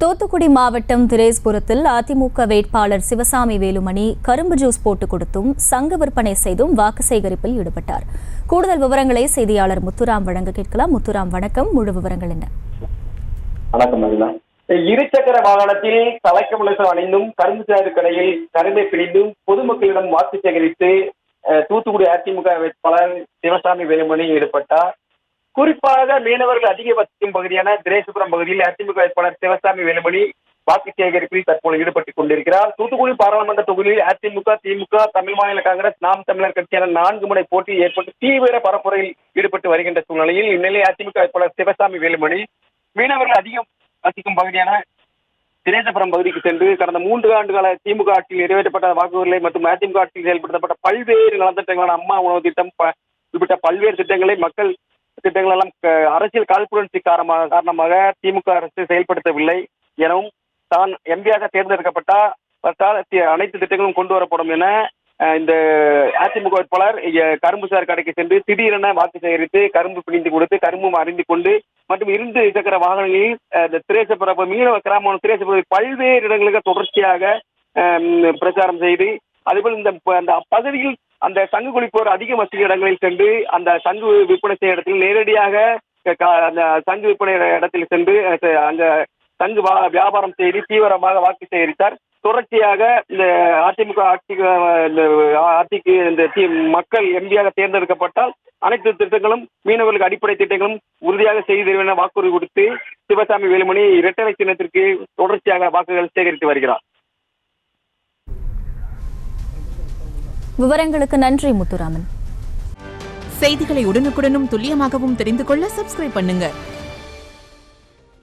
தூத்துக்குடி மாவட்டம் திரேஸ்புரத்தில் அதிமுக வேட்பாளர் சிவசாமி வேலுமணி கரும்பு ஜூஸ் போட்டுக் கொடுத்தும் சங்கு விற்பனை செய்தும் வாக்கு சேகரிப்பில் ஈடுபட்டார். கூடுதல் விவரங்களை செய்தியாளர் முத்துராம் வழங்க கேட்கலாம். முத்துராம், வணக்கம். முழு விவரங்கள் என்ன? வணக்கம். இருசக்கர வாகனத்தில் தலைக்கமுலசம் அணிந்தும் கரும்பு சாறு கடையில் கரும்பை பிடிந்தும் பொதுமக்களிடம் வாக்கு சேகரித்து தூத்துக்குடி அதிமுக வேட்பாளர் சிவசாமி வேலுமணி ஈடுபட்டார். குறிப்பாக மீனவர்கள் அதிக வசிக்கும் பகுதியான திரேசுபுரம் பகுதியில் அதிமுக வேட்பாளர் சிவசாமி வேலுமணி வாக்கு சேகரிப்பில் தற்போது ஈடுபட்டுக் கொண்டிருக்கிறார். தூத்துக்குடி பாராளுமன்ற தொகுதியில் அதிமுக, திமுக, தமிழ் மாநில காங்கிரஸ், நாம் தமிழர் கட்சியான 4 முனை போட்டி ஏற்பட்டு தீவிர பரப்புரையில் ஈடுபட்டு வருகின்ற சூழ்நிலையில் இந்நிலையில் அதிமுக வேட்பாளர் சிவசாமி வேலுமணி மீனவர்கள் அதிகம் வசிக்கும் பகுதியான திரேசபுரம் பகுதிக்கு சென்று கடந்த 3 ஆண்டுகால திமுக ஆட்சியில் நிறைவேற்றப்பட்ட வாக்குறுதிகளை மற்றும் அதிமுக ஆட்சியில் செயல்படுத்தப்பட்ட பல்வேறு நலத்திட்டங்களான அம்மா உணவு திட்டம் உள்ளிட்ட பல்வேறு திட்டங்களை மக்கள் திட்டங்கள் எல்லாம் அரசியல் காழ்ப்புணர்ச்சி காரணமாக திமுக அரசு செயல்படுத்தவில்லை எனவும் தான் எம்பியாக தேர்ந்தெடுக்கப்பட்டால் அனைத்து திட்டங்களும் கொண்டு வரப்படும் என இந்த அதிமுக வேட்பாளர் கரும்பு சார் கடைக்கு சென்று திடீரென வாக்கு சேகரித்து கரும்பு பிடிந்து கொடுத்து கரும்பும் அறிந்து கொண்டு மற்றும் 2 சக்கர வாகனங்களில் திரேசபுரம் மீனவ கிராமம் திரேசபுரத்தில் பல்வேறு இடங்களுக்கு தொடர்ச்சியாக பிரச்சாரம் செய்து அதுபோல் இந்த பகுதியில் அந்த சங்கு குளிப்போர் அதிக வசதி இடங்களில் சென்று அந்த சங்கு விற்பனை செய்ய இடத்தில் நேரடியாக அந்த சங்கு விற்பனை இடத்தில் சென்று அங்க சங்கு வியாபாரம் செய்து தீவிரமாக வாக்கு சேகரித்தார். தொடர்ச்சியாக இந்த அதிமுக ஆட்சிக்கு இந்த மக்கள் எம்பியாக தேர்ந்தெடுக்கப்பட்டால் அனைத்து திட்டங்களும் மீனவர்களுக்கு அடிப்படை திட்டங்களும் உறுதியாக செய்து தருவேன் என வாக்குறுதி கொடுத்து சிவசாமி வேலுமணி இரட்டை சின்னத்திற்கு தொடர்ச்சியாக வாக்குகள் சேகரித்து வருகிறார். விவரங்களுக்கு நன்றி முத்துராமன். செய்திகளை உடனுக்குடனும் துல்லியமாகவும் தெரிந்து கொள்ள சப்ஸ்கிரைப் பண்ணுங்க.